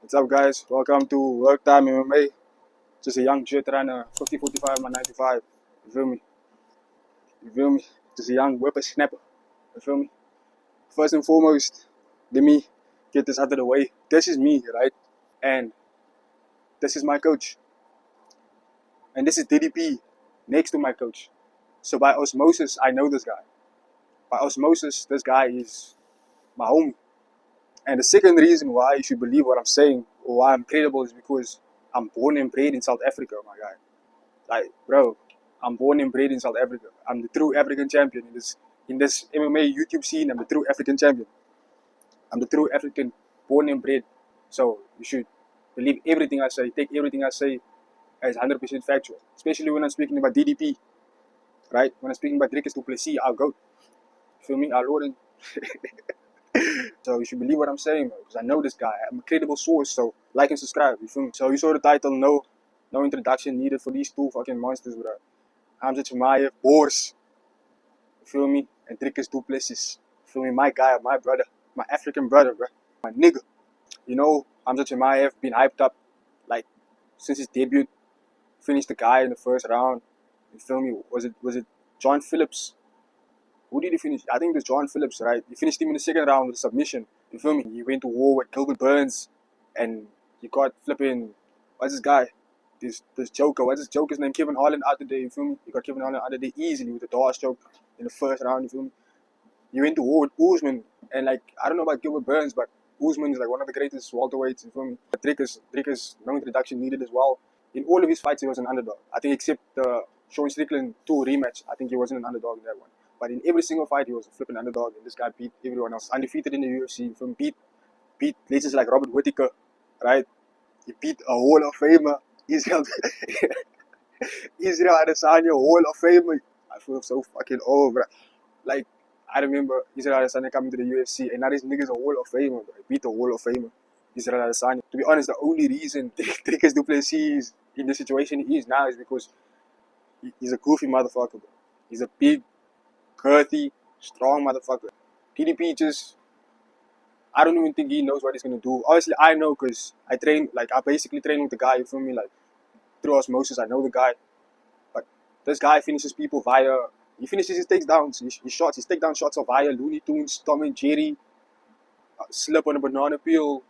What's up, guys? Welcome to Work Time MMA. Just a young jet runner, 50, 45, my 95. You feel me? You feel me? Just a young whippersnapper. You feel me? First and foremost, let me get this out of the way. This is me, right? And this is my coach. And this is DDP next to my coach. So by osmosis, I know this guy. By osmosis, this guy is my homie. And the second reason why you should believe what I'm saying or why I'm credible is because I'm born and bred in South Africa, my guy. Like, bro, I'm born and bred in South Africa. I'm the true African champion in this MMA YouTube scene. I'm the true African champion. I'm the true African, born and bred. So you should believe everything I say. Take everything I say as 100% factual. Especially when I'm speaking about DDP, right? When I'm speaking about Dricus to Plessis, I'll go. Feel me? I'll order. So you should believe what I'm saying, because I know this guy. I'm a credible source. So like and subscribe. You feel me? So you saw the title. No introduction needed for these two fucking monsters, bro. Khamzat, Chimaev, Boers. You feel me? And Dricus to Plessis. You feel me? My guy, my brother, my African brother, bro. My nigga. You know, Khamzat Chimaev been hyped up like since his debut. Finished the guy in the first round. You feel me? Was it John Phillips? Who did he finish? I think it was John Phillips, right? He finished him in the second round with a submission. You feel me? He went to war with Gilbert Burns, and he got flipping. What's this guy? This Joker. What's this Joker's name? Kevin Holland out today. You feel me? He got Kevin Holland out today easily with a Dawes choke in the first round. You feel me? He went to war with Usman, and like I don't know about Gilbert Burns, but Usman is like one of the greatest welterweights. You feel me? But Dricus, no introduction needed as well. In all of his fights, he was an underdog. I think except the Sean Strickland 2 rematch, I think he wasn't an underdog in that one. But in every single fight, he was a flipping underdog, and this guy beat everyone else. Undefeated in the UFC. From beat legends like Robert Whittaker, right? He beat a Hall of Famer, Israel Adesanya, Hall of Famer. I feel so fucking old, bro. Like, I remember Israel Adesanya coming to the UFC, and now this nigga's a Hall of Famer, bro. He beat the Hall of Famer, Israel Adesanya. To be honest, the only reason Dricus du Plessis is in the situation he is now is because he's a goofy motherfucker, bro. He's a big, girthy, strong motherfucker. DDP just, I don't even think he knows what he's gonna do. Obviously, I know because I basically train with the guy. You feel me? Like through osmosis, I know the guy. But this guy finishes people he finishes his takedowns, his takedown shots are via Looney Tunes, Tom and Jerry, slip on a banana peel,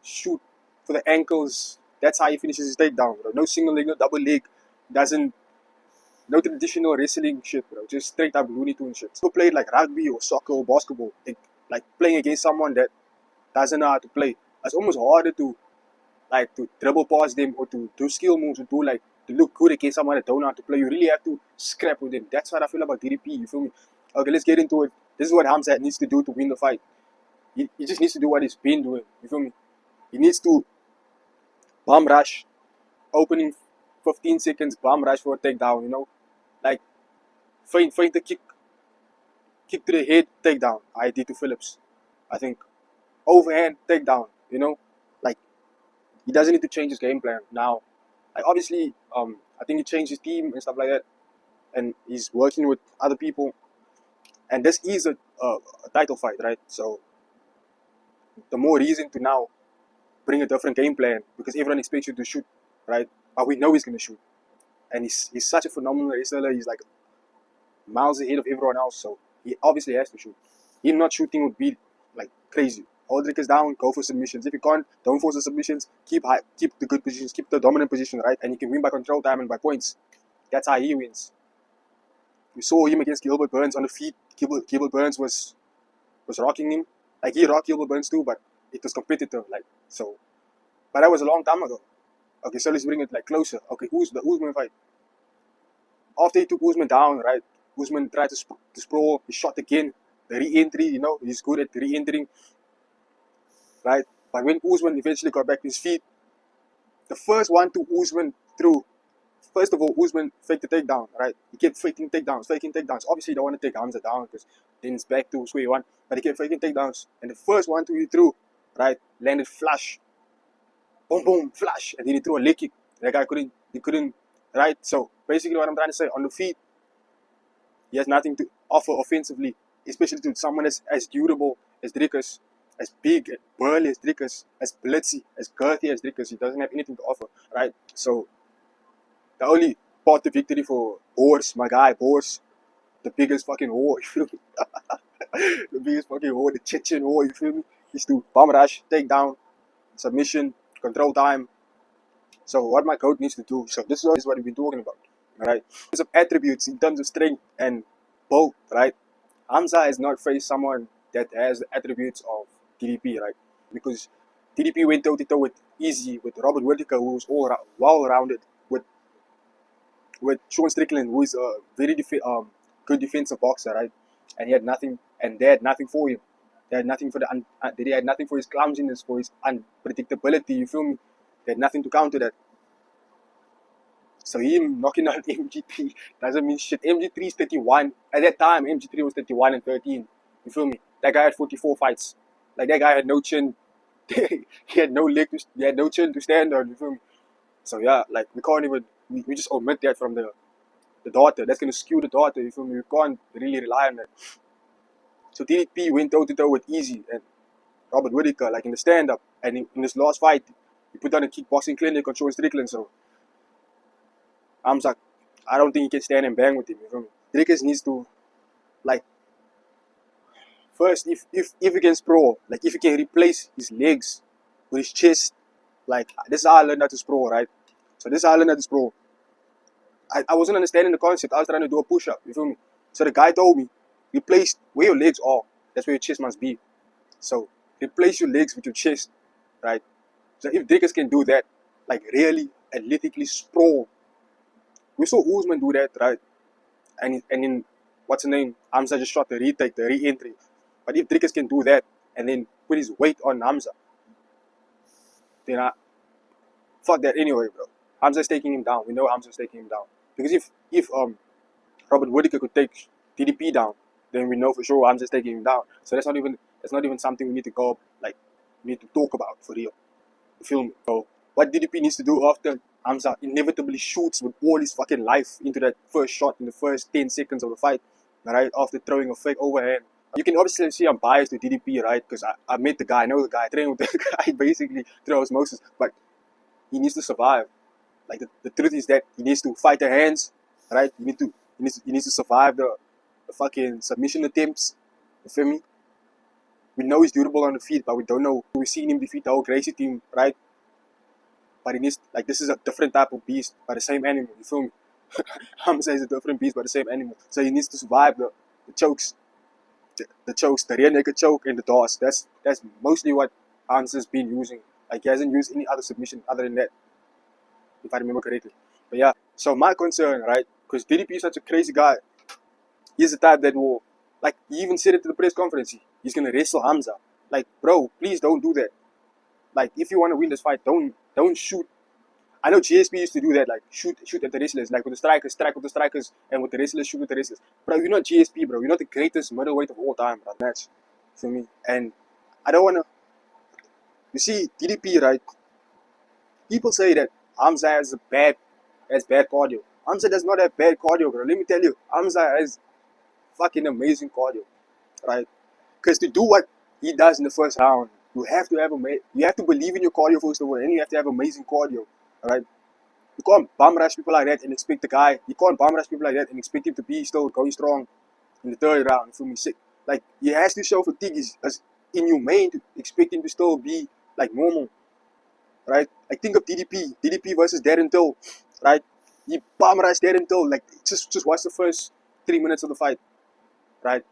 shoot for the ankles. That's how he finishes his takedown, bro. No single leg, no double leg. No traditional wrestling shit, bro. Just straight up Looney Tunes shit. Still played like rugby or soccer or basketball. Like playing against someone that doesn't know how to play. It's almost harder to dribble past them or to do skill moves or to look good against someone that don't know how to play. You really have to scrap with them. That's what I feel about DDP. You feel me? Okay, let's get into it. This is what Khamzat needs to do to win the fight. He just needs to do what he's been doing. You feel me? He needs to bum rush, opening 15 seconds, bum rush for a takedown. You know, like feint the kick to the head, takedown. I did to Phillips. I think overhand takedown. You know, like he doesn't need to change his game plan now. Like obviously, I think he changed his team and stuff like that, and he's working with other people. And this is a title fight, right? So the more reason to now bring a different game plan because everyone expects you to shoot, right? But we know he's gonna shoot, and he's such a phenomenal wrestler. He's like miles ahead of everyone else, so he obviously has to shoot. Him not shooting would be like crazy. Hold Dricus down, go for submissions. If you can't, don't force the submissions. Keep the good positions, keep the dominant position, right? And you can win by control time and by points. That's how he wins. We saw him against Gilbert Burns on the feet. Gilbert Burns was rocking him. Like he rocked Gilbert Burns too, but it was competitive. But that was a long time ago. Okay, so let's bring it like closer. Okay, the Usman fight. After he took Usman down, right? Usman tried to sprawl. He shot again. The re-entry, you know, he's good at re-entering. Right? But when Usman eventually got back to his feet, the first one to Usman threw. First of all, Usman faked the takedown, right? He kept faking takedowns. Obviously, you don't want to take Khamzat down because then it's back to square one. But he kept faking takedowns. And the first one he threw, right, landed flush. Boom, boom, flush. And then he threw a leg kick. That guy couldn't, right? So basically what I'm trying to say, on the feet, he has nothing to offer offensively, especially to someone as durable as Dricus. as big, as burly as Dricus, as Plessis, as girthy as Dricus. He doesn't have anything to offer, right? So the only part of victory for Boers, my guy Boers, the biggest fucking whore, you feel me? The biggest fucking whore, the Chechen whore, you feel me? Is to bomb rush, take down, submission, control time. So what my coach needs to do, so this is what we've been talking about, right? In terms of attributes, in terms of strength and both, right? Khamzat has not faced someone that has the attributes of DDP, right? Because DDP went toe-to-toe with Easy, with Robert Whittaker, who was all well-rounded, with Sean Strickland, who is a very good defensive boxer, right? And he had nothing, and they had nothing for him. They had nothing for they had nothing for his clumsiness, for his unpredictability. You feel me? They had nothing to counter that. So him knocking out MG3 doesn't mean shit. MG3 is 31. At that time, MG3 was 31 and 13. You feel me? That guy had 44 fights. Like, that guy had no chin. He had no leg. He had no chin to stand on. You feel me? So yeah, like, we can't even. We just omit that from the daughter. That's gonna skew the daughter. You feel me? We can't really rely on that. So DDP went toe to toe with Easy and Robert Whittaker, like in the stand-up, and in his last fight, he put on a kickboxing clinic on Sean Strickland. So Khamzat, I don't think he can stand and bang with him. You feel me? Dricus needs to, like, first, if he can sprawl, like, if he can replace his legs with his chest, like, this is how I learned how to sprawl, right? So this is how I learned how to sprawl. I wasn't understanding the concept. I was trying to do a push-up. You feel me? So the guy told me, replace where your legs are. That's where your chest must be. So replace your legs with your chest, right? So if Dricus can do that, like, really athletically sprawl, we saw Usman do that, right? And in, what's the name? Khamzat just shot the retake, the re-entry. But if Dricus can do that and then put his weight on Khamzat, then fuck that anyway, bro. Khamzat's taking him down. We know Khamzat's taking him down. Because if Robert Whittaker could take DDP down, then we know for sure Khamzat's taking him down. So that's not even something we need to go, like, we need to talk about for real. You feel me? So what DDP needs to do after Khamzat inevitably shoots with all his fucking life into that first shot in the first 10 seconds of the fight, right? After throwing a fake overhand. You can obviously see I'm biased to DDP, right? Because I met the guy, I know the guy, I trained with the guy basically through osmosis. But he needs to survive. Like, the truth is that he needs to fight the hands, right? He needs to survive the fucking submission attempts. You feel me? We know he's durable on the feet, but we don't know. We've seen him defeat the whole Gracie team, right? But he needs, like, this is a different type of beast, but the same animal. You feel me? Khamzat is a different beast, but the same animal. So he needs to survive the chokes, the rear naked choke, and the DOS. That's mostly what Khamzat's been using. Like, he hasn't used any other submission other than that, if I remember correctly. But yeah, so my concern, right? Because DDP is such a crazy guy. He's the type that will, like, he even said it to the press conference. He's gonna wrestle Khamzat. Like, bro, please don't do that. Like, if you want to win this fight, don't shoot. I know GSP used to do that, like, shoot at the wrestlers, like with the strikers, strike with the strikers, and with the wrestlers, shoot with the wrestlers. Bro, you're not GSP, bro. You're not the greatest middleweight of all time, bro. Match for me. And I don't wanna. You see, DDP, right? People say that Khamzat has bad cardio. Khamzat does not have bad cardio, bro. Let me tell you, Khamzat has fucking amazing cardio, right? Because to do what he does in the first round, you have to believe in your cardio first of all, and you have to have amazing cardio, right? You can't bum rush people like that and expect the guy. You can't bum rush people like that and expect him to be still going strong in the third round. You feel me? Sick. Like, he has to show fatigue as inhumane to expect him to still be like normal, right? Like, think of DDP versus Darren Till, right? He bum rushed Darren Till, like, just watch the first 3 minutes of the fight, right?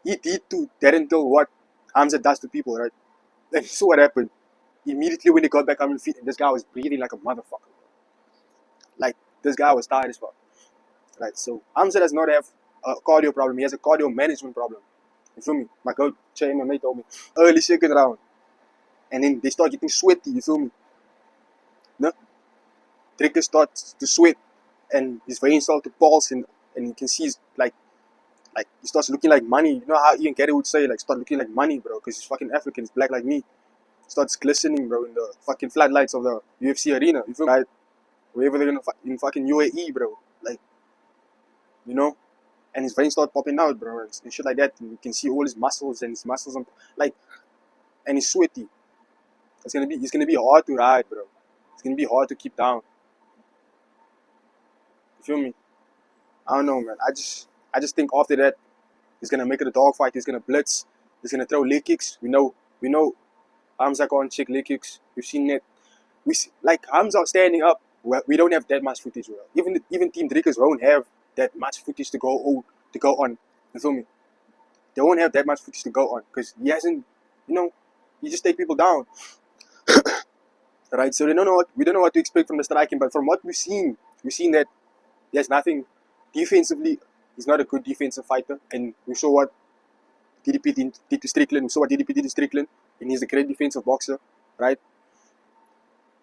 He did to Darren Till what Khamzat does to people, right? And you saw what happened. Immediately when he got back on his feet, and this guy was breathing like a motherfucker. Like, this guy was tired as fuck, right? So Khamzat does not have a cardio problem. He has a cardio management problem. You feel me? My coach, Chimaev, told me early second round, and then they start getting sweaty. You feel me? No, Dricus starts to sweat, and his veins start to pulse, and you can see he's like he starts looking like money. You know how Ian Gary would say, like, start looking like money, bro, because he's fucking African, he's black like me. Starts glistening, bro, in the fucking floodlights of the UFC arena. You feel me? Right? Wherever they're in fucking UAE, bro. Like, you know? And his veins start popping out, bro, and shit like that. And you can see all his muscles and like, and he's sweaty. It's gonna be hard to ride, bro. It's gonna be hard to keep down. You feel me? I don't know, man. I just think after that, he's gonna make it a dogfight. He's gonna blitz. He's gonna throw leg kicks. We know Hamza can't check leg kicks. We've seen that. Like Hamza standing up. We don't have that much footage, bro. Even Team Dricus won't have that much footage to go on. You feel me? They won't have that much footage to go on because he hasn't. He just take people down. Right? So we don't know what to expect from the striking, but from what we've seen that there's nothing defensively. He's not a good defensive fighter, and we saw what DDP did to Strickland. We saw what DDP did to Strickland, and he's a great defensive boxer, right?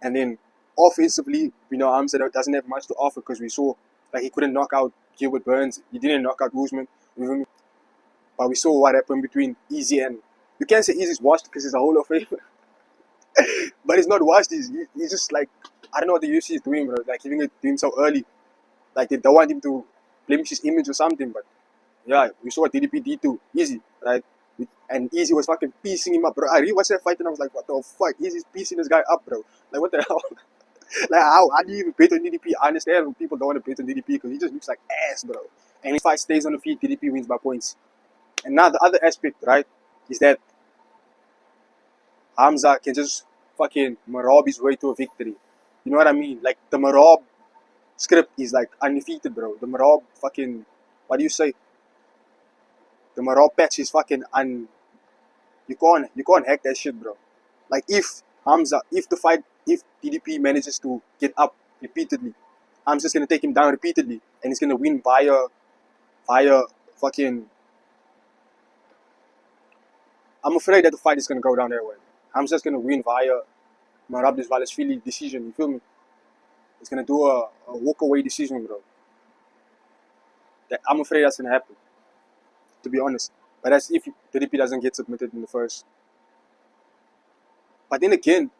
And then offensively, Hamza doesn't have much to offer because we saw like he couldn't knock out Gilbert Burns. He didn't knock out Usman. But we saw what happened between Easy and... You can't say Easy's washed because he's a Hall of Famer. But he's not washed. He's just like... I don't know what the UFC is doing, bro. Like giving it to him so early. Like they don't want him to blemish his image or something. But yeah, we saw what DDP did to Easy, right? And Easy was fucking piecing him up, bro. I rewatched that fight and I was like, what the fuck? Easy's piecing this guy up, bro. Like, what the hell? Like, how do you even bet on DDP? I understand when people don't want to bet on DDP because he just looks like ass, bro. And if fight stays on the feet, DDP wins by points. And now the other aspect, right, is that Hamza can just fucking Marab his way to a victory. You know what I mean? Like, the Marab script is like undefeated, bro. The Marab fucking... What do you say? The Marab patch is fucking You can't hack that shit, bro. Like, if DDP manages to get up repeatedly, Hamza's gonna take him down repeatedly, and he's gonna win via fucking... I'm afraid that the fight is gonna go down that way. Hamza's gonna win via Marab Dvalishvili decision. You feel me? He's gonna do a walk-away decision, bro. I'm afraid that's gonna happen, to be honest. But that's if DDP doesn't get submitted in the first. But then again,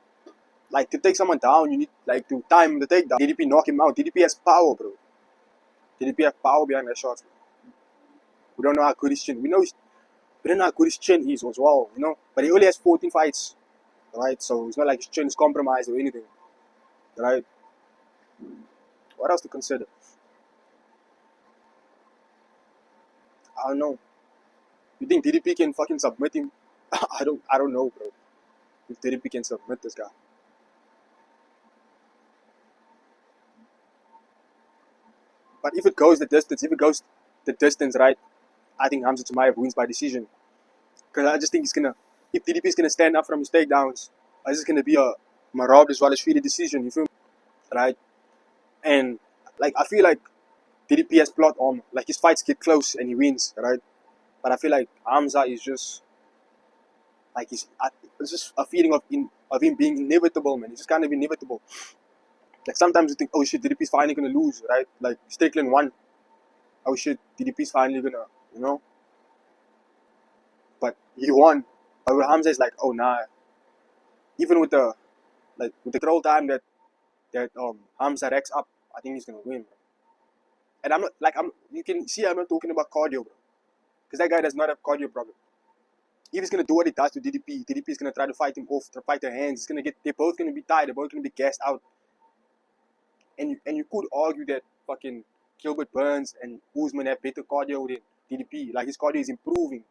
like, to take someone down, you need like to time the takedown. DDP knock him out. DDP has power, bro. DDP has power behind that shots, bro. We don't know how good his chin. We don't know how good his chin is as well, But he only has 14 fights, right? So it's not like his chin is compromised or anything, right? What else to consider? I don't know. You think DDP can fucking submit him? I don't know, bro. If DDP can submit this guy. But if it goes the distance, right, I think Khamzat Chimaev wins by decision. Because I just think if DDP is gonna stand up from his takedowns, it's just gonna be a Marab Dvalishvili decision, you feel me? Right? And like, I feel like DDP has plot armor. Like, his fights get close and he wins, right? But I feel like Hamza is just like it's just a feeling of him being inevitable, man. He's just kind of inevitable. Like, sometimes you think, oh shit, DDP's finally gonna lose, right? Like, Strickland won. Oh shit, DDP's finally gonna, But he won. But with Hamza, is like, oh nah. Even with the control time that Hamza racks up, I think he's gonna win, bro. And you can see I'm not talking about cardio, bro. Because that guy does not have cardio problem. If he's gonna do what he does to DDP, DDP is gonna try to fight him off, to fight their hands. They're both gonna be tired, they're both gonna be gassed out. And you could argue that fucking Gilbert Burns and Usman have better cardio than DDP. Like, his cardio is improving.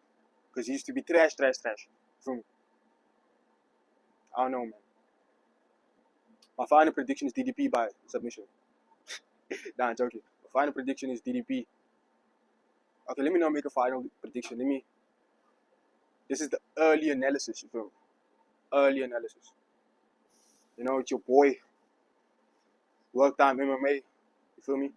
Because he used to be trash. From... I don't know, man. My final prediction is DDP by submission. Nah, I'm joking. My final prediction is DDP. Okay, let me not make a final prediction. This is the early analysis, you feel me? Early analysis. It's your boy. Work time MMA. You feel me?